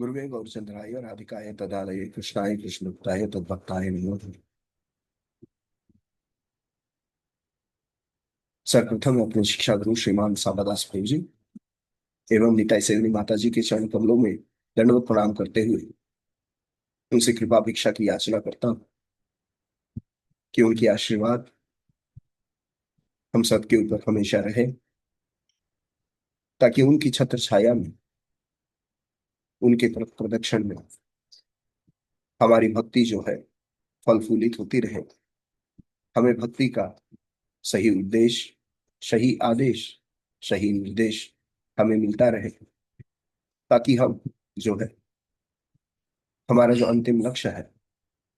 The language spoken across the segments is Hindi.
गुरुवे गौरचंद्राय राधिकाय तदालये कृष्णाय कृष्णभक्ताय तद्भक्ताय नमो नमः। सर्वप्रथम अपने शिक्षा गुरु श्रीमान साबादास प्रेम जी एवं निताई सेवनी माता जी के चरण कमलों में दंडवत प्रणाम करते हुए उनसे कृपा भिक्षा की याचना करता हूँ कि उनकी आशीर्वाद हम सबके ऊपर हमेशा रहे, ताकि उनकी छत्र छाया में, उनके प्रदक्षिण में हमारी भक्ति जो है फल फूलित होती रहे। हमें भक्ति का सही उद्देश्य, सही आदेश, सही निर्देश हमें मिलता रहे, ताकि हम जो है हमारा जो अंतिम लक्ष्य है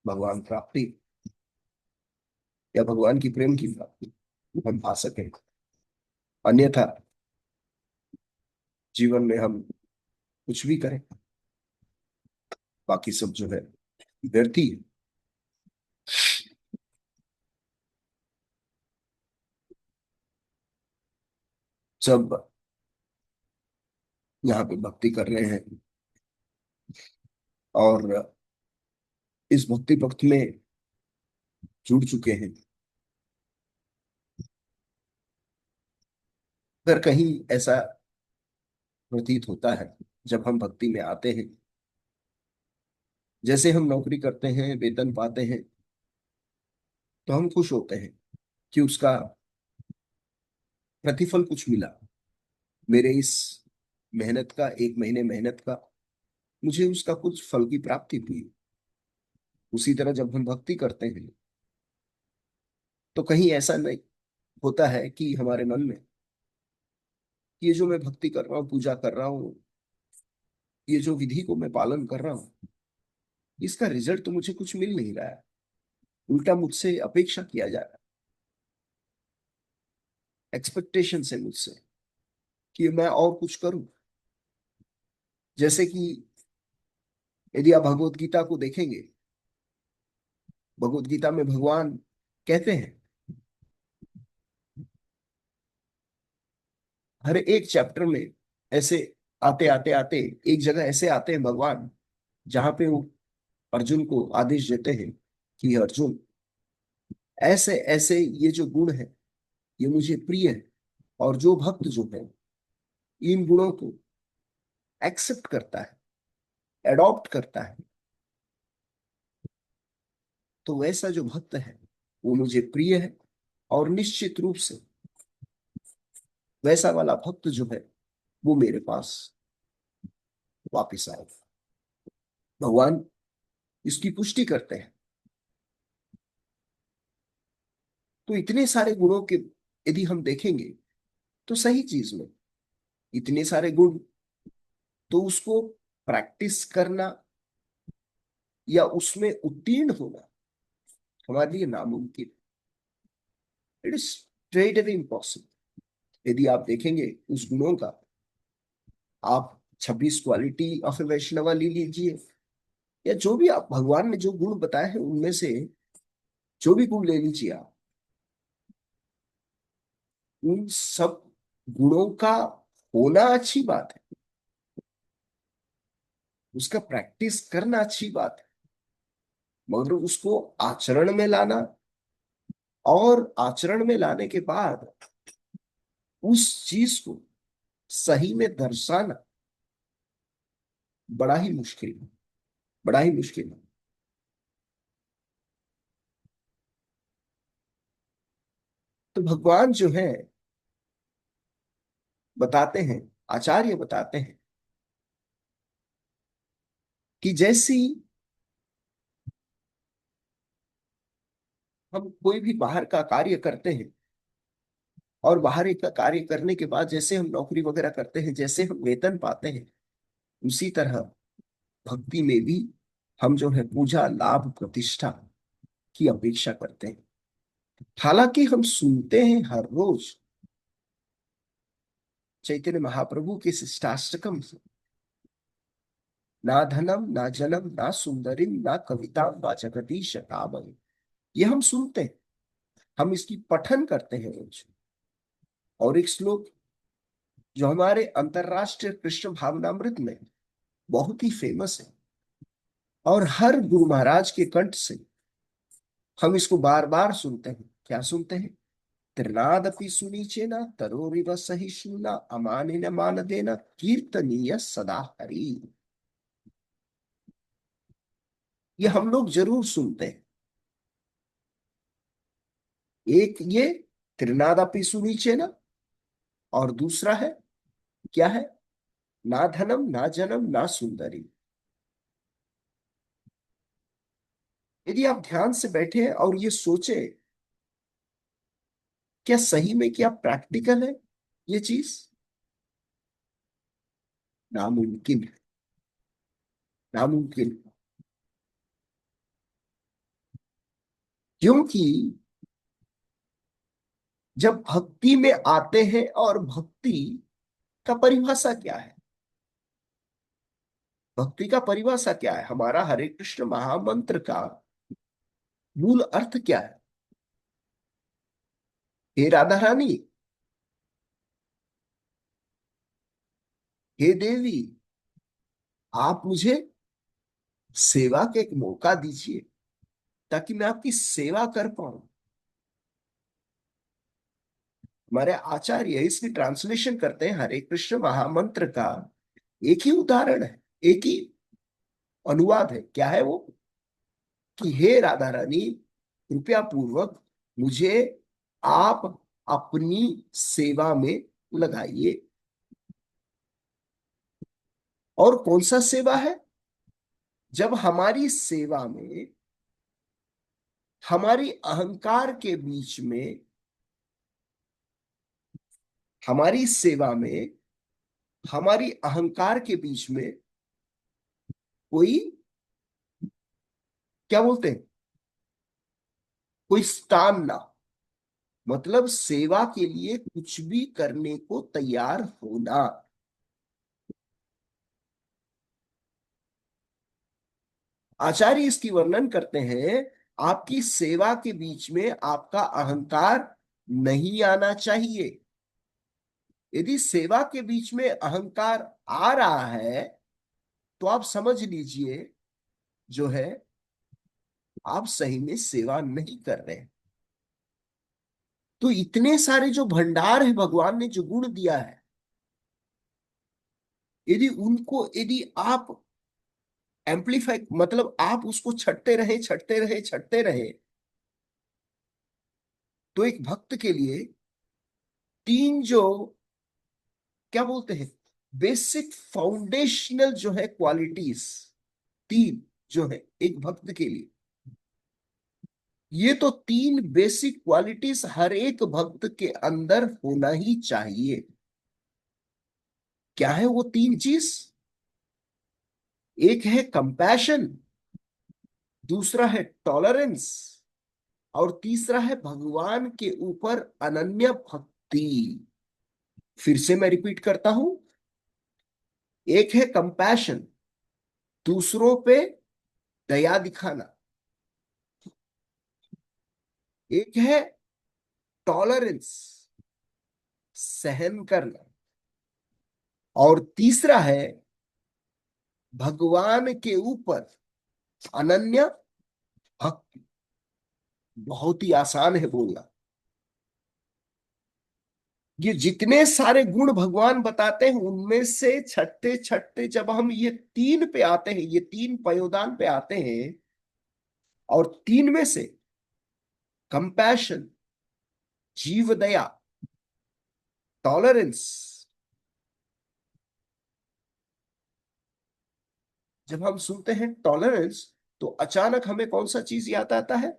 भगवान प्राप्ति या भगवान की प्रेम की प्राप्ति हम पा सकें। अन्यथा जीवन में हम कुछ भी करें, बाकी सब जो है व्यर्थ ही है। सब यहाँ पे भक्ति कर रहे हैं और इस भक्ति पथ में जुड़ चुके हैं। अगर कहीं ऐसा प्रतीत होता है जब हम भक्ति में आते हैं, जैसे हम नौकरी करते हैं, वेतन पाते हैं, तो हम खुश होते हैं कि उसका प्रतिफल कुछ मिला। मेरे इस मेहनत का, एक महीने मेहनत का मुझे उसका कुछ फल की प्राप्ति हुई। उसी तरह जब हम भक्ति करते हैं तो कहीं ऐसा नहीं होता है कि हमारे मन में ये जो मैं भक्ति कर रहा हूँ, पूजा कर रहा हूँ, ये जो विधि को मैं पालन कर रहा हूँ, इसका रिजल्ट तो मुझे कुछ मिल नहीं रहा है। उल्टा मुझसे अपेक्षा किया जा रहा है, एक्सपेक्टेशन है मुझसे कि मैं और कुछ करूं। जैसे कि यदि आप भगवत गीता को देखेंगे, भगवत गीता में भगवान कहते हैं, हर एक चैप्टर में ऐसे आते आते आते एक जगह ऐसे आते हैं भगवान, जहां पे वो अर्जुन को आदेश देते हैं कि अर्जुन, ऐसे ऐसे ये जो गुण है ये मुझे प्रिय है, और जो भक्त जो है इन गुणों को एक्सेप्ट करता है, एडॉप्ट करता है, तो वैसा जो भक्त है वो मुझे प्रिय है। और निश्चित रूप से वैसा वाला भक्त जो है वो मेरे पास वापिस आएगा। भगवान इसकी पुष्टि करते हैं। तो इतने सारे गुणों के यदि हम देखेंगे तो सही चीज में इतने सारे गुण, तो उसको प्रैक्टिस करना या उसमें उत्तीर्ण होना हमारे लिए नामुमकिन। It is straight away impossible. यदि आप देखेंगे उस गुणों का, आप 26 क्वालिटी ऑफ ए वैष्णवा ले लीजिए, या जो भी आप भगवान ने जो गुण बताए हैं उनमें से जो भी गुण ले लीजिए आप, उन सब गुणों का होना अच्छी बात है, उसका प्रैक्टिस करना अच्छी बात है, मगर उसको आचरण में लाना और आचरण में लाने के बाद उस चीज को सही में दर्शाना बड़ा ही मुश्किल है, बड़ा ही मुश्किल है। तो भगवान जो है बताते हैं, आचार्य बताते हैं कि जैसी हम कोई भी बाहर का कार्य करते हैं, और बाहर एक का कार्य करने के बाद जैसे हम नौकरी वगैरह करते हैं, जैसे हम वेतन पाते हैं, उसी तरह भक्ति में भी हम जो है पूजा, लाभ, प्रतिष्ठा की अपेक्षा करते हैं। हालांकि हम सुनते हैं हर रोज चैतन्य महाप्रभु के शिष्टाष्टकम से, ना धनम ना जनम ना सुंदरिम ना कविता वा जगदीश कामय, ये हम सुनते हैं, हम इसकी पठन करते हैं रोज। और एक श्लोक जो हमारे अंतरराष्ट्रीय कृष्ण भावनामृत में बहुत ही फेमस है, और हर गुरु महाराज के कंठ से हम इसको बार बार सुनते हैं। क्या सुनते हैं? त्रिनादपि सुनीचेन तरोरिव सहिष्णुना अमानिन मानदेन कीर्तनीय सदा हरि। ये हम लोग जरूर सुनते हैं। एक ये त्रिनादपि सुनीचेन, और दूसरा है, क्या है? ना धनम ना जनम ना सुंदरी। यदि आप ध्यान से बैठे और ये सोचे, क्या सही में क्या प्रैक्टिकल है ये चीज? नामुमकिन है, नामुमकिन। क्योंकि जब भक्ति में आते हैं, और भक्ति का परिभाषा क्या है? भक्ति का परिभाषा क्या है? हमारा हरे कृष्ण महामंत्र का मूल अर्थ क्या है? हे राधा रानी, हे देवी, आप मुझे सेवा का एक मौका दीजिए, ताकि मैं आपकी सेवा कर पाऊं। हमारे आचार्य इसकी ट्रांसलेशन करते हैं, हरे कृष्ण महामंत्र का एक ही उदाहरण है, एक ही अनुवाद है। क्या है वो? कि हे राधा रानी, कृपया पूर्वक मुझे आप अपनी सेवा में लगाइए। और कौन सा सेवा है? जब हमारी सेवा में, हमारी अहंकार के बीच में, हमारी सेवा में हमारी अहंकार के बीच में कोई, क्या बोलते हैं, कोई स्थान ना, मतलब सेवा के लिए कुछ भी करने को तैयार होना। आचार्य इसकी वर्णन करते हैं, आपकी सेवा के बीच में आपका अहंकार नहीं आना चाहिए। यदि सेवा के बीच में अहंकार आ रहा है, तो आप समझ लीजिए, जो है, आप सही में सेवा नहीं कर रहे हैं। तो इतने सारे जो भंडार है, भगवान ने जो गुण दिया है, यदि उनको, यदि आप एम्पलीफाई, मतलब आप उसको छटते रहे, छटते रहे, छटते रहे, तो एक भक्त के लिए तीन जो, क्या बोलते हैं, बेसिक फाउंडेशनल जो है क्वालिटीज, तीन जो है एक भक्त के लिए, ये तो तीन बेसिक क्वालिटीज हर एक भक्त के अंदर होना ही चाहिए। क्या है वो तीन चीज? एक है कंपैशन, दूसरा है टॉलरेंस, और तीसरा है भगवान के ऊपर अनन्य भक्ति। फिर से मैं रिपीट करता हूं, एक है कंपैशन, दूसरों पे दया दिखाना, एक है टॉलरेंस, सहन करना, और तीसरा है भगवान के ऊपर अनन्य भक्ति। बहुत ही आसान है बोलना। ये जितने सारे गुण भगवान बताते हैं, उनमें से छठे छठे जब हम ये तीन पे आते हैं, ये तीन पयोदान पे आते हैं, और तीन में से कंपैशन, जीव दया, टॉलरेंस, जब हम सुनते हैं टॉलरेंस, तो अचानक हमें कौन सा चीज याद आता है?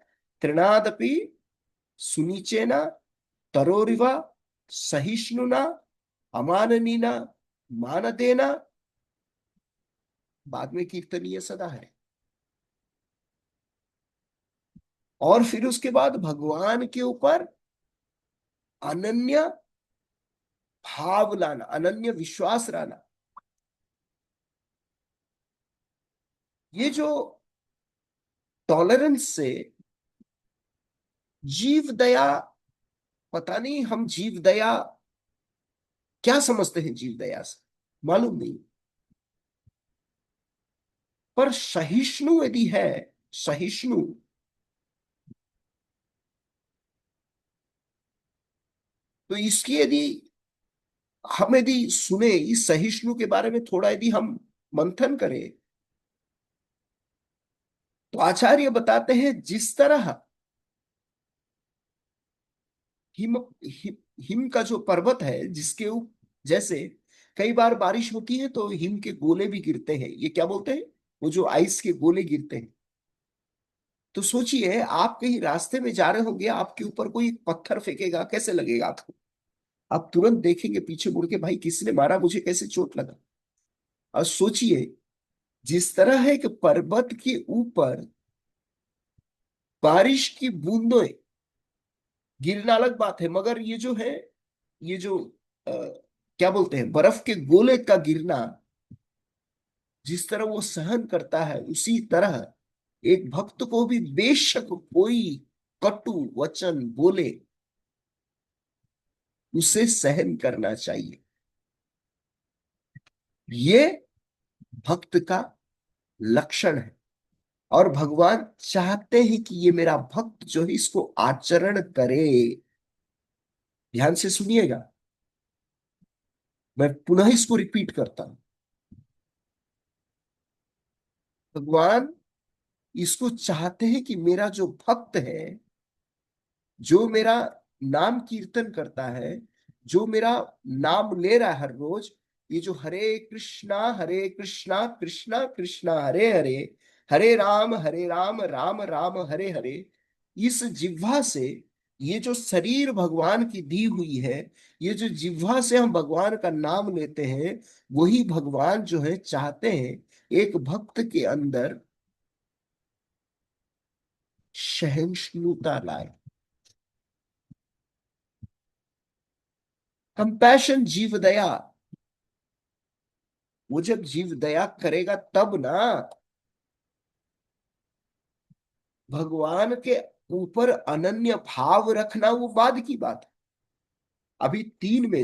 त्रिनादपि सुनीचेना तरोरिवा सहिष्णुना अमाननीना मानदेना, बाद में कीर्तनीय सदा है। और फिर उसके बाद भगवान के ऊपर अनन्य भाव लाना, अनन्य विश्वास लाना। ये जो टॉलरेंस से जीव दया, पता नहीं हम जीव दया क्या समझते हैं, जीव दया से मालूम नहीं। पर सहिष्णु यदि है, सहिष्णु, तो इसकी यदि हम यदि सुने इस सहिष्णु के बारे में थोड़ा यदि हम मंथन करें, तो आचार्य बताते हैं जिस तरह हिम, हिम का जो पर्वत है जिसके जैसे कई बार बारिश होती है तो हिम के गोले भी गिरते हैं, ये क्या बोलते हैं, वो जो आइस के गोले गिरते हैं। तो सोचिए आप कहीं रास्ते में जा रहे होंगे, आपके ऊपर कोई एक पत्थर फेंकेगा, कैसे लगेगा आपको? आप तुरंत देखेंगे पीछे मुड़ के, भाई किसने मारा, मुझे कैसे चोट लगा। और सोचिए जिस तरह है कि पर्वत के ऊपर बारिश की बूंदें गिरना अलग बात है, मगर ये जो है, ये जो अ, क्या बोलते हैं, बर्फ के गोले का गिरना, जिस तरह वो सहन करता है, उसी तरह एक भक्त को भी बेशक कोई कटु वचन बोले, उसे सहन करना चाहिए। ये भक्त का लक्षण है। और भगवान चाहते हैं कि ये मेरा भक्त जो है इसको आचरण करे। ध्यान से सुनिएगा, मैं पुनः इसको रिपीट करता हूं। भगवान इसको चाहते हैं कि मेरा जो भक्त है, जो मेरा नाम कीर्तन करता है, जो मेरा नाम ले रहा है हर रोज, ये जो हरे कृष्णा कृष्णा कृष्णा हरे हरे, हरे राम राम हरे हरे, इस जिह्वा से, ये जो शरीर भगवान की दी हुई है, ये जो जिह्वा से हम भगवान का नाम लेते हैं, वही भगवान जो है चाहते हैं एक भक्त के अंदर सहिष्णुता लाए। कंपैशन, जीव दया, वो जब जीव दया करेगा तब ना, भगवान के ऊपर अनन्य भाव रखना वो बाद की बात है। अभी तीन में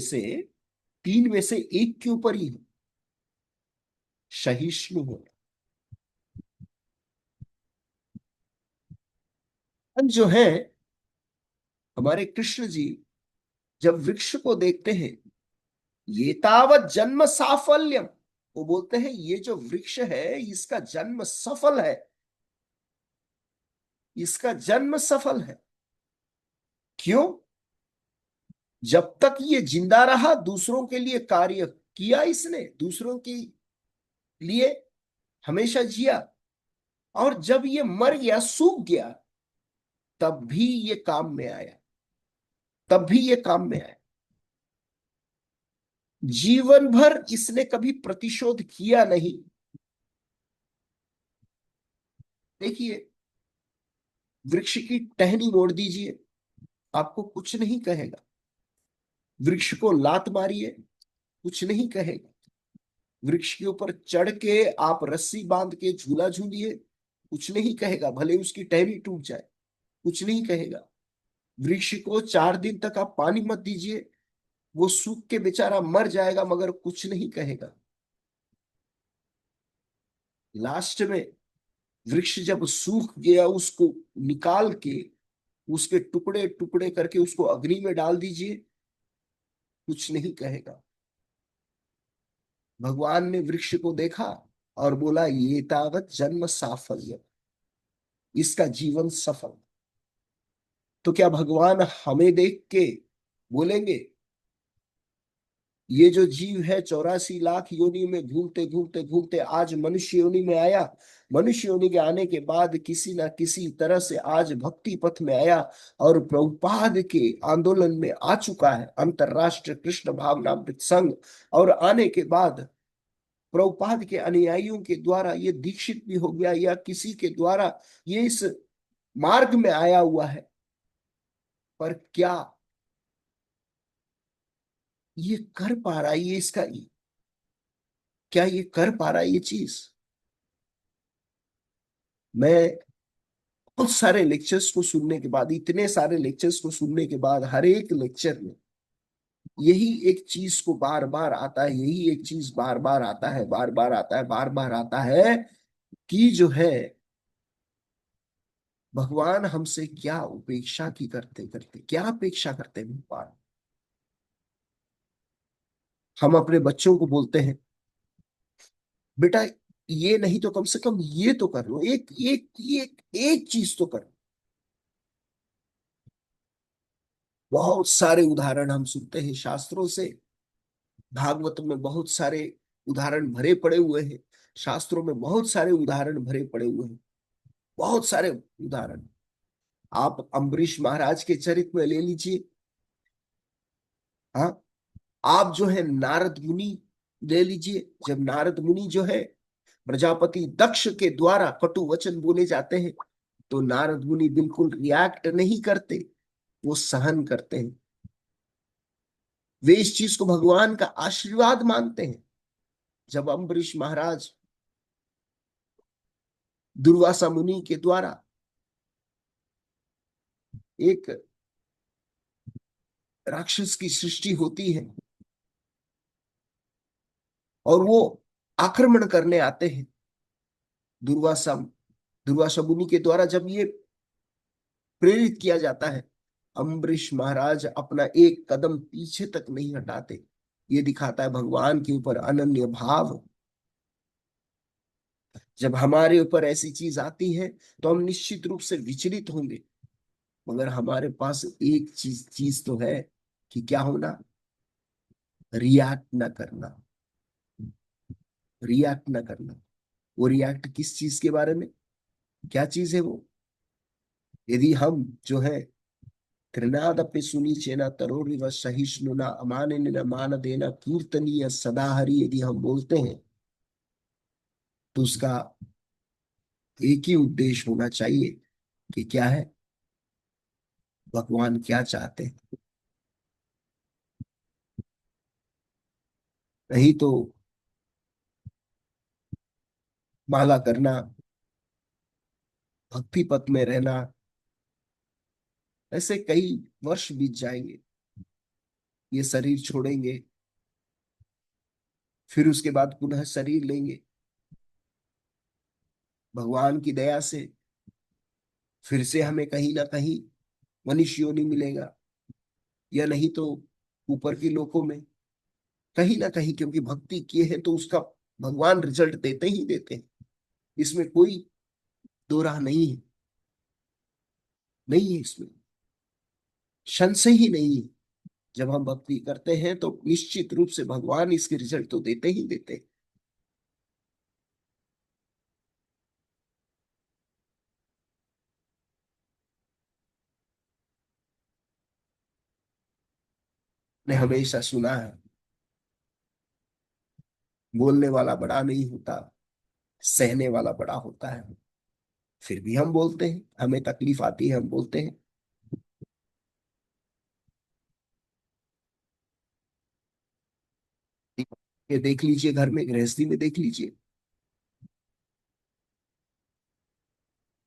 से एक के ऊपर ही है, सहिष्णु होना। जो है हमारे कृष्ण जी, जब वृक्ष को देखते हैं, ये तावत जन्म साफल्यम, वो बोलते हैं ये जो वृक्ष है इसका जन्म सफल है, इसका जन्म सफल है। क्यों? जब तक ये जिंदा रहा दूसरों के लिए कार्य किया, इसने दूसरों के लिए हमेशा जिया, और जब ये मर गया, सूख गया, तब भी ये काम में आया, तब भी ये काम में आया। जीवन भर इसने कभी प्रतिशोध किया नहीं। देखिए, वृक्ष की टहनी मोड़ दीजिए, आपको कुछ नहीं कहेगा। वृक्ष को लात मारिए, कुछ नहीं कहेगा। वृक्ष के ऊपर चढ़ के आप रस्सी बांध के झूला झूलिए, कुछ नहीं कहेगा, भले उसकी टहनी टूट जाए, कुछ नहीं कहेगा। वृक्ष को 4 दिन तक आप पानी मत दीजिए, वो सूख के बेचारा मर जाएगा, मगर कुछ नहीं कहेगा। लास्ट में वृक्ष जब सूख गया, उसको निकाल के, उसके टुकड़े टुकड़े करके उसको अग्नि में डाल दीजिए, कुछ नहीं कहेगा। भगवान ने वृक्ष को देखा और बोला ये तावत जन्म साफल्य, इसका जीवन सफल। तो क्या भगवान हमें देख के बोलेंगे ये जो जीव है 84 लाख योनि में घूमते घूमते घूमते आज मनुष्य योनि में आया, मनुष्य योनि के आने के बाद किसी ना किसी तरह से आज भक्ति पथ में आया, और प्रभुपाद के आंदोलन में आ चुका है, अंतरराष्ट्रीय कृष्ण भावनामृत संघ, और आने के बाद प्रभुपाद के अनुयायियों के द्वारा ये दीक्षित भी हो गया, या किसी के द्वारा ये इस मार्ग में आया हुआ है। पर क्या ये कर पा रहा है, ये इसका, क्या ये कर पा रहा है ये चीज? मैं बहुत सारे लेक्चर्स को सुनने के बाद, इतने सारे लेक्चर्स को सुनने के बाद, हर एक लेक्चर में यही एक चीज को बार बार आता है, यही एक चीज बार बार आता है, बार बार आता है, बार बार आता है, कि जो है भगवान हमसे क्या उपेक्षा की करते करते क्या अपेक्षा करते हैं भगवान। हम अपने बच्चों को बोलते हैं बेटा ये नहीं तो कम से कम ये तो कर लो, एक एक एक एक चीज तो कर। बहुत सारे उदाहरण हम सुनते हैं शास्त्रों से। भागवत में बहुत सारे उदाहरण भरे पड़े हुए हैं। शास्त्रों में बहुत सारे उदाहरण भरे पड़े हुए हैं। बहुत सारे उदाहरण। आप अम्बरीश महाराज के चरित्र में ले लीजिए। हाँ, आप जो है नारद मुनि ले लीजिए। जब नारद मुनि जो है प्रजापति दक्ष के द्वारा कटु वचन बोले जाते हैं तो नारद मुनि बिल्कुल रिएक्ट नहीं करते, वो सहन करते हैं। वे इस चीज को भगवान का आशीर्वाद मानते हैं। जब अम्बरीश महाराज दुर्वासा मुनि के द्वारा एक राक्षस की सृष्टि होती है और वो आक्रमण करने आते हैं, दुर्वासा दुर्वासा मुनि के द्वारा जब ये प्रेरित किया जाता है, अम्बरीश महाराज अपना एक कदम पीछे तक नहीं हटाते। ये दिखाता है भगवान के ऊपर अनन्य भाव। जब हमारे ऊपर ऐसी चीज आती है तो हम निश्चित रूप से विचलित होंगे, मगर हमारे पास एक चीज चीज तो है कि क्या होना, रिएक्ट न करना। रिएक्ट न करना। वो रिएक्ट किस चीज के बारे में, क्या चीज है वो। यदि हम जो है त्रिनादपि सुनी चेना तरोरिव सहिष्णुना अमानिन मान देना कीर्तनीय सदा हरि, यदि हम बोलते हैं तो उसका एक ही उद्देश्य होना चाहिए कि क्या है, भगवान क्या चाहते हैं। नहीं तो माला करना, भक्ति पथ में रहना, ऐसे कई वर्ष बीत जाएंगे, ये शरीर छोड़ेंगे, फिर उसके बाद पुनः शरीर लेंगे। भगवान की दया से फिर से हमें कहीं ना कहीं मनुष्य योनि मिलेगा, या नहीं तो ऊपर की लोकों में कहीं ना कहीं, क्योंकि भक्ति किए हैं तो उसका भगवान रिजल्ट देते ही देते हैं। इसमें कोई दो राह नहीं है, नहीं है इसमें संशय ही नहीं है। जब हम भक्ति करते हैं तो निश्चित रूप से भगवान इसके रिजल्ट तो देते ही देते हैं। ने हमेशा सुना है बोलने वाला बड़ा नहीं होता, सहने वाला बड़ा होता है। फिर भी हम बोलते हैं, हमें तकलीफ आती है, हम बोलते हैं। ये देख लीजिए, घर में गृहस्थी में देख लीजिए,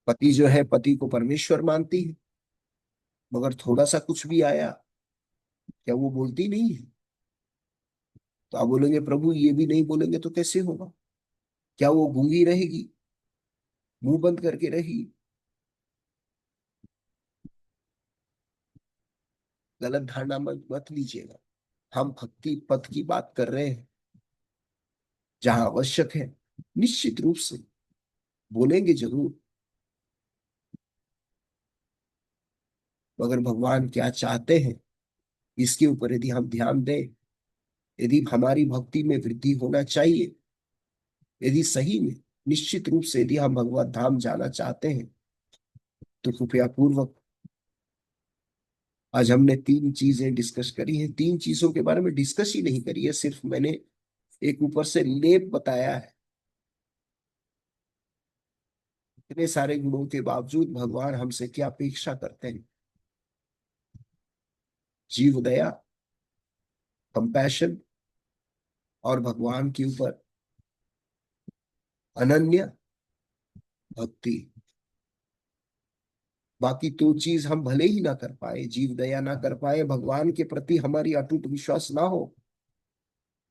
पति जो है पति को परमेश्वर मानती है, मगर थोड़ा सा कुछ भी आया, क्या वो बोलती नहीं है। तो आप बोलेंगे प्रभु ये भी नहीं बोलेंगे तो कैसे होगा, क्या वो गूंगी रहेगी, मुंह बंद करके रहेगी। गलत धारणा मत मत लीजिएगा। हम भक्ति पथ की बात कर रहे हैं, जहां आवश्यक है निश्चित रूप से बोलेंगे जरूर, मगर भगवान क्या चाहते हैं इसके ऊपर यदि हम ध्यान दें, यदि हमारी भक्ति में वृद्धि होना चाहिए, यदि सही में निश्चित रूप से यदि हम भगवत धाम जाना चाहते हैं, तो कृपया पूर्वक आज हमने तीन चीजें डिस्कस करी है। तीन चीजों के बारे में डिस्कस ही नहीं करी है, सिर्फ मैंने एक ऊपर से लेप बताया है। इतने सारे गुणों के बावजूद भगवान हमसे क्या अपेक्षा करते हैं, जीव दया, कंपैशन, और भगवान के ऊपर अनन्य भक्ति। बाकी तो चीज हम भले ही ना कर पाए, जीव दया ना कर पाए, भगवान के प्रति हमारी अटूट विश्वास ना हो,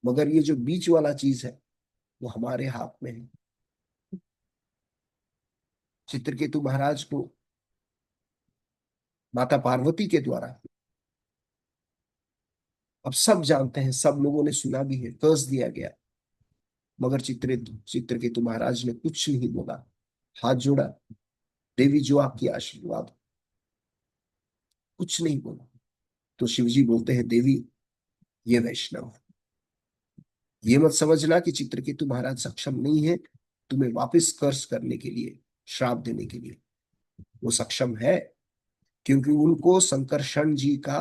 मगर ये जो बीच वाला चीज है वो हमारे हाथ में है। चित्रकेतु महाराज को माता पार्वती के द्वारा, अब सब जानते हैं, सब लोगों ने सुना भी है, कर्ज दिया गया। मगर चित्रकेतु महाराज ने कुछ नहीं बोला, हाथ जोड़ा, देवी जो आपकी आशीर्वाद, कुछ नहीं बोला। तो शिवजी बोलते हैं, देवी ये वैष्णव है। ये मत समझना कि चित्रकेतु महाराज सक्षम नहीं है तुम्हें वापस कर्ज करने के लिए, श्राप देने के लिए। वो सक्षम है, क्योंकि उनको संकर्षण जी का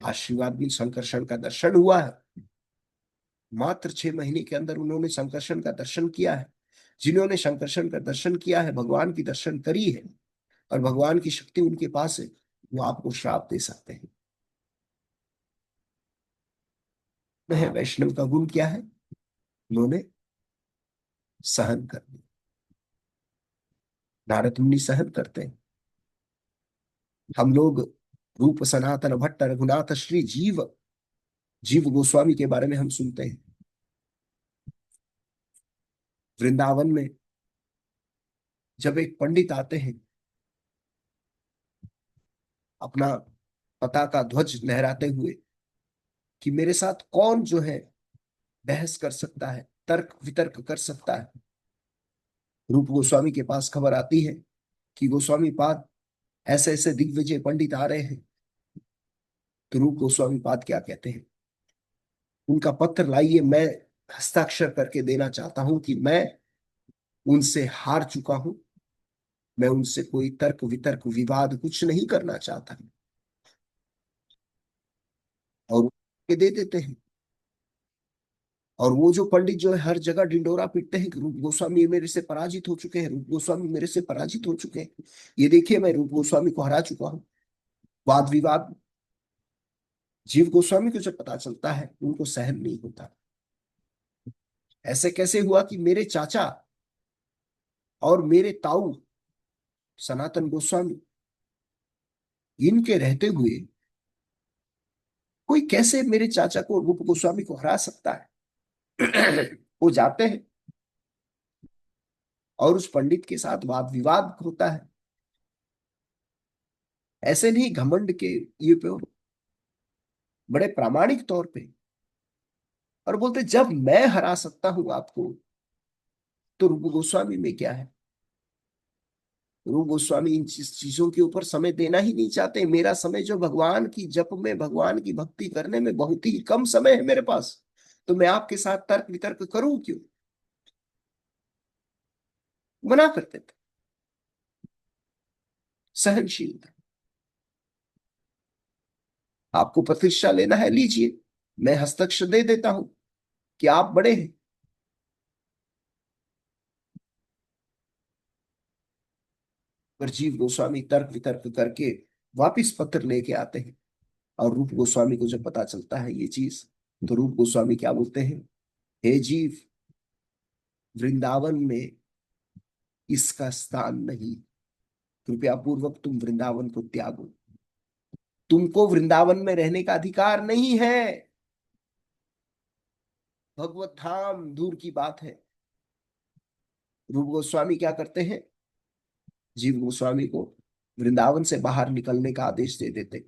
आशीर्वाद भी, संकर्षण का दर्शन हुआ है। मात्र 6 महीने के अंदर उन्होंने संकर्षण का दर्शन किया है। जिन्होंने संकर्षण का दर्शन किया है, भगवान की दर्शन करी है, और भगवान की शक्ति उनके पास है, वो आपको श्राप दे सकते हैं। वह वैष्णव का गुण क्या है? उन्होंने सहन कर लिया। नारद मुनि सहन करते हैं। हम लोग रूप सनातन भट्ट रघुनाथ श्री जीव, जीव गोस्वामी के बारे में हम सुनते हैं। वृंदावन में जब एक पंडित आते हैं, अपना पताका ध्वज लहराते हुए, कि मेरे साथ कौन जो है बहस कर सकता है, तर्क वितर्क कर सकता है। रूप गोस्वामी के पास खबर आती है कि गोस्वामी पाद ऐसे ऐसे दिग्विजय पंडित आ रहे हैं। तो रूप गोस्वामी पाद क्या कहते हैं? उनका पत्र लाइए, मैं हस्ताक्षर करके देना चाहता हूं कि मैं उनसे हार चुका हूं, मैं उनसे कोई तर्क वितर्क विवाद कुछ नहीं करना चाहता। और वो दे देते हैं। और वो जो पंडित जो है हर जगह ढिंडोरा पीटते हैं कि रूप गोस्वामी मेरे से पराजित हो चुके हैं, रूप गोस्वामी मेरे से पराजित हो चुके हैं, ये देखिए मैं रूप गोस्वामी को हरा चुका हूँ। वाद विवाद जीव गोस्वामी को जब पता चलता है, उनको सहन नहीं होता। ऐसे कैसे हुआ कि मेरे चाचा और मेरे ताऊ सनातन गोस्वामी, इनके रहते हुए कोई कैसे मेरे चाचा को, रूप गोस्वामी को हरा सकता है? वो जाते हैं और उस पंडित के साथ वाद विवाद होता है। ऐसे नहीं, घमंड के ये पे, बड़े प्रामाणिक तौर पे, और बोलते जब मैं हरा सकता हूं आपको, तो रूप गोस्वामी में क्या है? रूप गोस्वामी इन चीजों के ऊपर समय देना ही नहीं चाहते। मेरा समय जो भगवान की जप में, भगवान की भक्ति करने में बहुत ही कम समय है मेरे पास, तो मैं आपके साथ तर्क वितर्क करूं क्यों? मना करते थे। सहनशीलता। आपको प्रतिष्ठा लेना है, लीजिए, मैं हस्ताक्षर दे देता हूं कि आप बड़े हैं। पर जीव गोस्वामी तर्क वितर्क करके वापिस पत्र लेके आते हैं। और रूप गोस्वामी को जब पता चलता है ये चीज, तो रूप गोस्वामी क्या बोलते हैं? हे जीव, वृंदावन में इसका स्थान नहीं, कृपया पूर्वक तुम वृंदावन को त्यागो, तुमको वृंदावन में रहने का अधिकार नहीं है। भगवत धाम दूर की बात है। रूप गोस्वामी क्या करते हैं? जीव गोस्वामी को वृंदावन से बाहर निकलने का आदेश दे देते।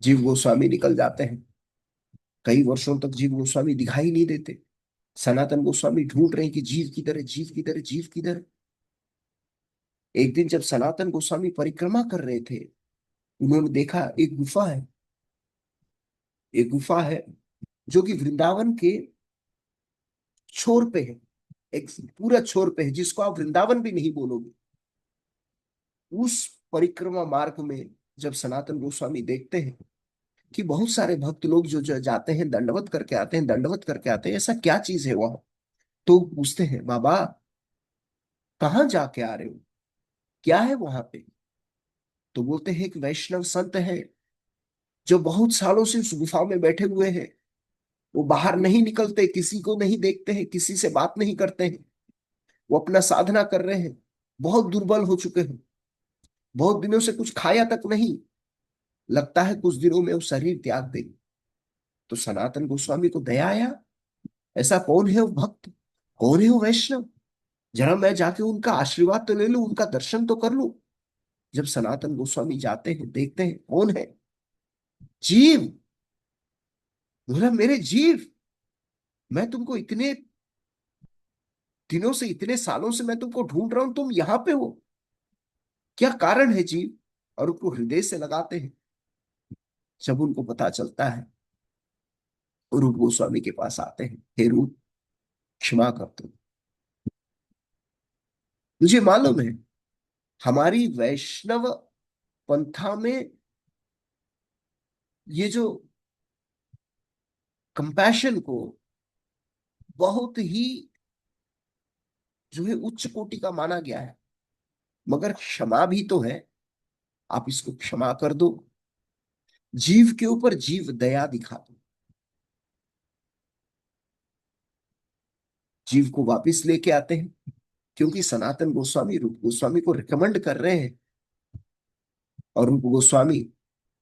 जीव गोस्वामी निकल जाते हैं। कई वर्षों तक जीव गोस्वामी दिखाई नहीं देते। सनातन गोस्वामी ढूंढ रहे हैं कि जीव किधर है, जीव किधर है, जीव किधर है। एक दिन जब सनातन गोस्वामी परिक्रमा कर रहे थे, उन्होंने देखा एक गुफा है। एक गुफा है जो कि वृंदावन के छोर पे है, एक पूरा छोर पे है, जिसको आप वृंदावन भी नहीं बोलोगे। उस परिक्रमा मार्ग में जब सनातन गोस्वामी देखते हैं कि बहुत सारे भक्त लोग जो जाते हैं, दंडवत करके आते हैं, दंडवत करके आते हैं, ऐसा क्या चीज है वहां? तो पूछते हैं, बाबा कहाँ जाके आ रहे हो, क्या है वहां पे? तो बोलते हैं कि वैष्णव संत है जो बहुत सालों से उस गुफा में बैठे हुए हैं। वो बाहर नहीं निकलते, किसी को नहीं देखते हैं, किसी से बात नहीं करते हैं। वो अपना साधना कर रहे हैं, बहुत दुर्बल हो चुके हैं, बहुत दिनों से कुछ खाया तक नहीं, लगता है कुछ दिनों में वो शरीर त्याग देंगे। तो सनातन गोस्वामी को दया आया। ऐसा कौन है वो भक्त, कौन है वो वैष्णव, जरा मैं जाके उनका आशीर्वाद तो ले लूं, उनका दर्शन तो कर लूं। जब सनातन गोस्वामी जाते हैं, देखते हैं कौन है, जीव। बोला मेरे जीव, मैं तुमको इतने दिनों से, इतने सालों से मैं तुमको ढूंढ रहा हूं, तुम यहां पे हो, क्या कारण है जीव। और उनको हृदय से लगाते हैं। जब उनको पता चलता है, रूप गोस्वामी के पास आते हैं, हे रूप, क्षमा कर दो, मुझे मालूम है हमारी वैष्णव पंथा में ये जो कंपैशन को बहुत ही जो है उच्च कोटि का माना गया है, मगर क्षमा भी तो है, आप इसको क्षमा कर दो, जीव के ऊपर जीव दया दिखा दो। जीव को वापस लेके आते हैं, क्योंकि सनातन गोस्वामी रूप गोस्वामी को रिकमेंड कर रहे हैं, और रूप गोस्वामी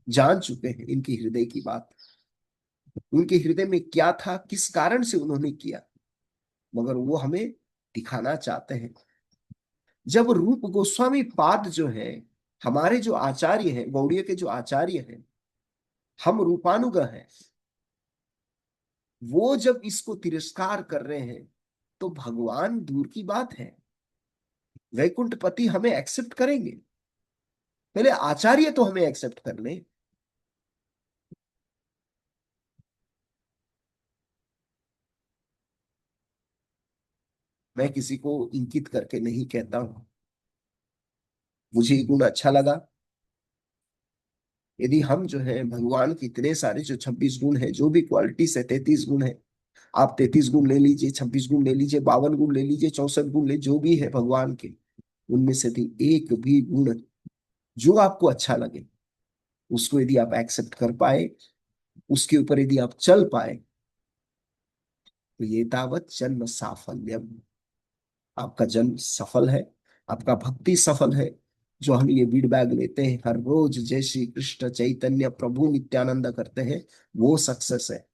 जान चुके हैं इनकी हृदय की बात, उनके हृदय में क्या था, किस कारण से उन्होंने किया, मगर वो हमें दिखाना चाहते हैं। जब रूप गोस्वामी पाद जो है, हमारे जो आचार्य हैं, गौड़ीय के जो आचार्य हैं, हम रूपानुग हैं, वो जब इसको तिरस्कार कर रहे हैं, तो भगवान दूर की बात है, वैकुंठपति हमें एक्सेप्ट करेंगे, पहले आचार्य तो हमें एक्सेप्ट कर ले। मैं किसी को इंकित करके नहीं कहता हूं, मुझे ये गुण अच्छा लगा। यदि हम जो है भगवान के इतने सारे जो 26 गुण है, जो भी क्वालिटी से 33 गुण है, आप 33 गुण ले लीजिए, 26 गुण ले लीजिए, 52 गुण ले लीजिए, 64 गुण ले, जो भी है भगवान के, उनमें से भी एक भी गुण जो आपको अच्छा लगे, उसको यदि आप एक्सेप्ट कर पाए, उसके ऊपर यदि आप चल पाए, तो ये तावत जन्म साफल्यम, आपका जन्म सफल है, आपका भक्ति सफल है। जो हम ये फीडबैक लेते हैं हर रोज, जय श्री कृष्ण चैतन्य प्रभु नित्यानंद करते हैं, वो सक्सेस है।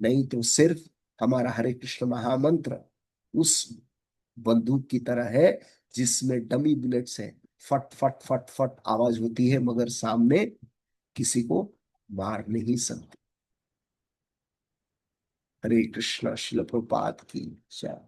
नहीं तो सिर्फ हमारा हरे कृष्ण महामंत्र उस बंदूक की तरह है, जिसमें डमी बुलेट्स है, फट फट फट फट आवाज होती है, मगर सामने किसी को मार नहीं सकती। हरे कृष्ण, शिल प्रभुपाद की जय।